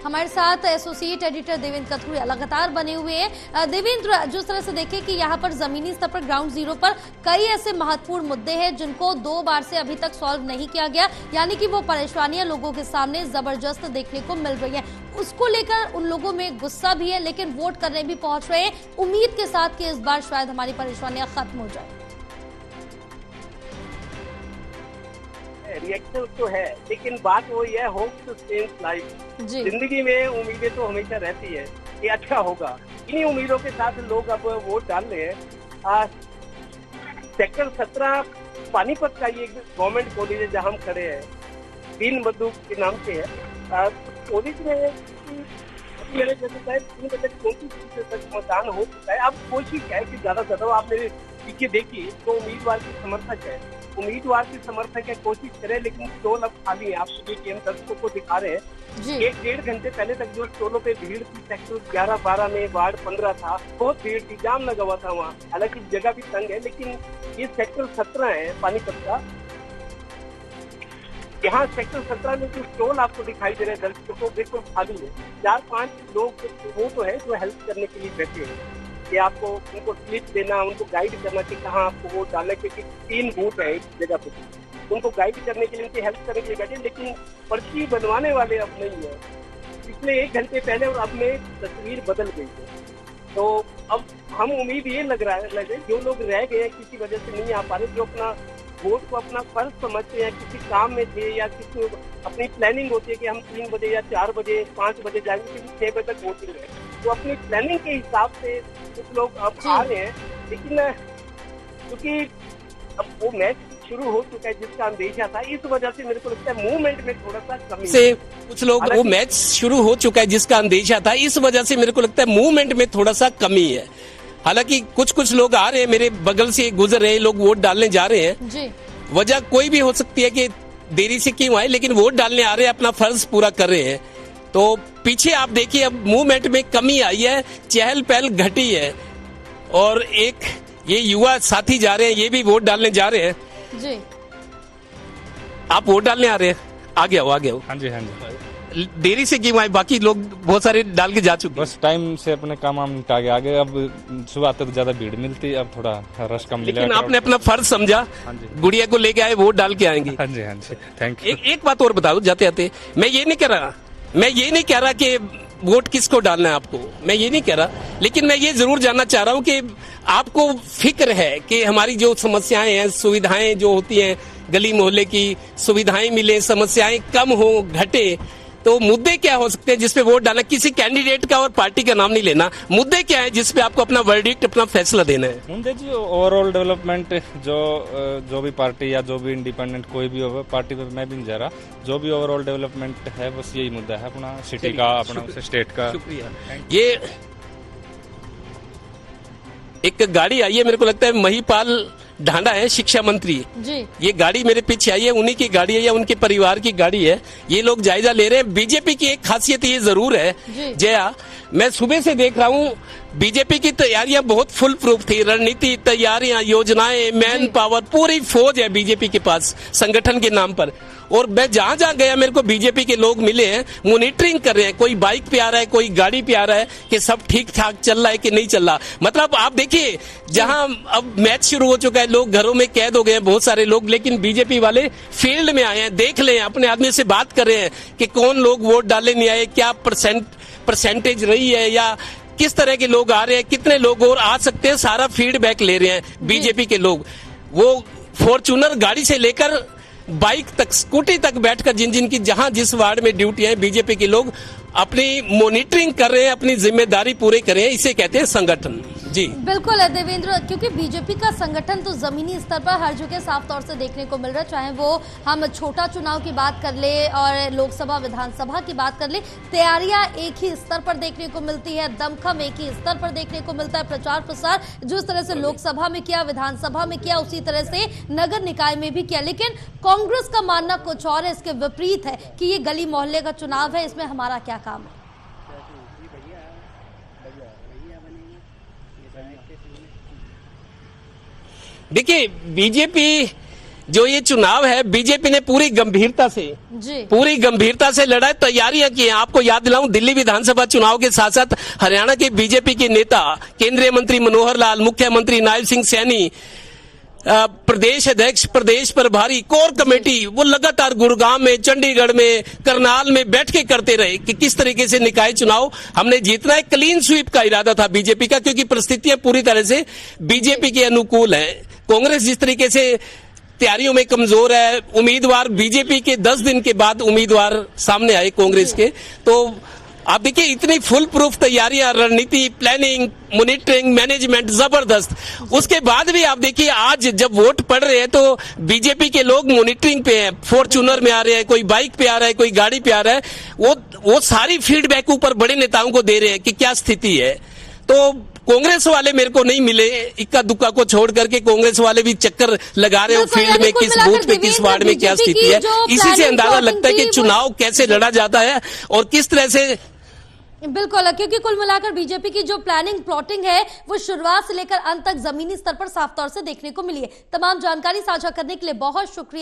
हमारे साथ associate editor Devendra Kathuria लगातार बने हुए हैं। देवेंद्र, जिस तरह से देखें कि यहाँ पर जमीनी स्तर पर ग्राउंड जीरो पर कई ऐसे महत्वपूर्ण मुद्दे हैं जिनको 2 बार से अभी तक सॉल्व नहीं किया गया, यानी कि वो परेशानियां लोगों के सामने जबरदस्त देखने को मिल रही है। उसको लेकर उन लोगों में गुस्सा भी है, लेकिन वोट करने भी पहुंच रहे हैं उम्मीद के साथ कि इस बार शायद हमारी परेशानियां खत्म हो जाए। रिएक्शन तो है, लेकिन बात वो ये है, होप टू चेंज लाइफ। जिंदगी में उम्मीदें तो हमेशा रहती है कि अच्छा होगा। इन्हीं उम्मीदों के साथ लोग अब वोट डाल रहे हैं। सेक्टर 17 पानीपत का ये गवर्नमेंट कॉलेज है जहाँ हम खड़े हैं, दीन बंधु के नाम से है। कॉलेज में मेरे जैसे शायद 3 बजे 34% तक मतदान हो चुका है। अब कोशिश है कि ज्यादा से ज्यादा, आप मेरे पीछे देखिए तो उम्मीदवार की समर्थक है, उम्मीदवार के समर्थक है, कोशिश करें, लेकिन स्टॉल अब खाली है। आपको देखिए, हम दर्शकों को दिखा रहे हैं 1-1.5 घंटे पहले तक जो स्टॉलों पे भीड़ थी, सेक्टर 11-12 में, वार्ड 15 था, बहुत भीड़ थी, जाम लगा हुआ था वहाँ। हालांकि जगह भी तंग है, लेकिन ये सेक्टर 17 है पानीपत का। यहाँ सेक्टर 17 में जो स्टॉल आपको दिखाई दे रहे हैं दर्शकों को, बिल्कुल खाली है। 4-5 लोग वो तो है जो हेल्प करने के लिए बैठे हैं, कि आपको उनको स्लिप देना, उनको गाइड करना कि कहाँ आपको वोट डालना, क्योंकि 3 बूथ है एक जगह पे, उनको गाइड करने के लिए, उनकी हेल्प करने के लिए बैठे। लेकिन पर्ची बनवाने वाले अब नहीं है। पिछले 1 घंटे पहले और अब में तस्वीर बदल गई है। तो अब हम उम्मीद ये लग रहा है जो लोग रह गए किसी वजह से नहीं आ पा रहे, जो अपना वोट को अपना फर्ज समझते हैं, किसी काम में थे या किसी अपनी प्लानिंग होती है कि हम 3 बजे या 4 बजे 5 बजे जाएंगे, क्योंकि 6 बजे तक वोटिंग है, तो अपनी प्लानिंग के हिसाब से कुछ लोग अब आ रहे हैं। लेकिन क्योंकि अब वो मैच शुरू हो चुका है जिसका अंदेशा था, इस वजह से मेरे को लगता है मूवमेंट में थोड़ा सा कमी से कुछ लोग, वो मैच शुरू हो चुका है जिसका अंदेशा था, इस वजह से मेरे को लगता है मूवमेंट में थोड़ा सा कमी है। हालांकि कुछ लोग आ रहे हैं, मेरे बगल से गुजर रहे हैं, लोग वोट डालने जा रहे हैं जी। वजह कोई भी हो सकती है कि देरी से क्यों आए, लेकिन वोट डालने आ रहे हैं, अपना फर्ज पूरा कर रहे हैं। तो पीछे आप देखिए, अब मूवमेंट में कमी आई है, चहल पहल घटी है। और एक ये युवा साथी जा रहे हैं, ये भी वोट डालने जा रहे हैं जी। आप वोट डालने आ रहे हैं? आगे आओ, आगे आओ। हाँ जी, हाँ जी। देरी से क्यों आए? बाकी लोग बहुत सारे डाल के जा चुके। बस टाइम से अपने काम निपटा के आगे। अब सुबह तक ज्यादा भीड़ मिलती, अब थोड़ा रश कम मिलेगा। लेकिन आपने अपना फर्ज समझा। हाँ जी। गुड़िया को लेके आए, वोट डाल के आएंगे। हाँ जी, हाँ जी, थैंक यू। एक बात और बताओ जाते जाते, मैं ये नहीं कह रहा कि वोट किसको डालना है आपको, मैं ये नहीं कह रहा, लेकिन मैं ये जरूर जानना चाह रहा हूँ कि आपको फिक्र है कि हमारी जो समस्याएं हैं, सुविधाएं जो होती हैं, गली मोहल्ले की सुविधाएं मिले, समस्याएं कम हो, घटे, तो मुद्दे क्या हो सकते हैं जिसपे वोट डालना? किसी कैंडिडेट का और पार्टी का नाम नहीं लेना, मुद्दे क्या है जिसपे आपको अपना वर्डिक्ट, अपना फैसला देना है? मुद्दे जी ओवरऑल डेवलपमेंट, जो भी पार्टी या जो भी इंडिपेंडेंट कोई भी हो, पार्टी पे मैं भी नहीं जा रहा, जो भी ओवरऑल डेवलपमेंट है बस यही मुद्दा है अपना सिटी का, अपना स्टेट का। शुक्रिया। ये एक गाड़ी आई है, मेरे को लगता है महिपाल ढांडा है, शिक्षा मंत्री जी। ये गाड़ी मेरे पीछे आई है, उन्हीं की गाड़ी है या उनके परिवार की गाड़ी है। ये लोग जायजा ले रहे हैं। बीजेपी की एक खासियत ये जरूर है जया, मैं सुबह से देख रहा हूँ बीजेपी की तैयारियां बहुत फुल प्रूफ थी, रणनीति, तैयारियां, योजनाएं, मैन पावर, पूरी फौज है बीजेपी के पास संगठन के नाम पर। और मैं जहां जहां गया मेरे को बीजेपी के लोग मिले हैं, मॉनिटरिंग कर रहे हैं, कोई बाइक पे आ रहा है, कोई गाड़ी पे आ रहा है, कि सब ठीक ठाक चल रहा है कि नहीं चल रहा। मतलब आप देखिए, जहां अब मैच शुरू हो चुका है, लोग घरों में कैद हो गए हैं बहुत सारे लोग, लेकिन बीजेपी वाले फील्ड में आए हैं, देख ले, अपने आदमी से बात कर रहे हैं कि कौन लोग वोट डालने नहीं आए, क्या परसेंटेज रही है, या किस तरह के लोग आ रहे हैं, कितने लोग और आ सकते हैं, सारा फीडबैक ले रहे हैं बीजेपी के लोग। वो फॉर्च्यूनर गाड़ी से लेकर बाइक तक, स्कूटी तक बैठकर जिन की जहां जिस वार्ड में ड्यूटी है, बीजेपी के लोग अपनी मॉनिटरिंग कर रहे हैं, अपनी जिम्मेदारी पूरी कर रहे हैं। इसे कहते हैं संगठन जी। बिल्कुल है देवेंद्र, क्योंकि बीजेपी का संगठन तो जमीनी स्तर पर हर जगह साफ तौर से देखने को मिल रहा है, चाहे वो हम छोटा चुनाव की बात कर ले और लोकसभा विधानसभा की बात कर ले, तैयारियां एक ही स्तर पर देखने को मिलती है, दमखम एक ही स्तर पर देखने को मिलता है, प्रचार प्रसार जिस तरह से लोकसभा में किया, विधानसभा में किया, उसी तरह से नगर निकाय में भी किया। लेकिन कांग्रेस का मानना कुछ और है, इसके विपरीत है कि ये गली मोहल्ले का चुनाव है, इसमें हमारा क्या काम है। देखिए, बीजेपी जो ये चुनाव है बीजेपी ने पूरी गंभीरता से लड़ा, तैयारियां की हैं। आपको याद दिलाऊं, दिल्ली विधानसभा चुनाव के साथ साथ हरियाणा के बीजेपी के नेता, केंद्रीय मंत्री मनोहर लाल, मुख्यमंत्री नायब सिंह सैनी, प्रदेश अध्यक्ष, प्रदेश प्रभारी, कोर कमेटी, वो लगातार गुरुग्राम में, चंडीगढ़ में, करनाल में बैठ के करते रहे कि किस तरीके से निकाय चुनाव हमने जीतना है। क्लीन स्वीप का इरादा था बीजेपी का, क्योंकि परिस्थितियां पूरी तरह से बीजेपी के अनुकूल है। कांग्रेस जिस तरीके से तैयारियों में कमजोर है, उम्मीदवार बीजेपी के 10 दिन के बाद उम्मीदवार सामने आए कांग्रेस के, तो आप देखिए इतनी फुल प्रूफ तैयारियां, रणनीति, प्लानिंग, मॉनिटरिंग, मैनेजमेंट जबरदस्त। उसके बाद भी आप देखिए आज जब वोट पड़ रहे हैं तो बीजेपी के लोग मॉनिटरिंग पे हैं, फॉर्च्यूनर में आ रहे हैं, कोई बाइक पे आ रहा है, कोई गाड़ी पे आ रहा है, वो सारी फीडबैक ऊपर बड़े नेताओं को दे रहे हैं कि क्या स्थिति है। तो कांग्रेस वाले मेरे को नहीं मिले, इक्का दुक्का को छोड़ करके कांग्रेस वाले भी चक्कर लगा रहे हो फील्ड में, किस बूथ पे, किस वार्ड में क्या स्थिति है। इसी से अंदाजा लगता है कि चुनाव कैसे लड़ा जाता है और किस तरह से। बिल्कुल, क्योंकि कुल मिलाकर बीजेपी की जो प्लानिंग प्लॉटिंग है वो शुरुआत से लेकर अंत तक जमीनी स्तर पर साफ तौर से देखने को मिली है। तमाम जानकारी साझा करने के लिए बहुत शुक्रिया।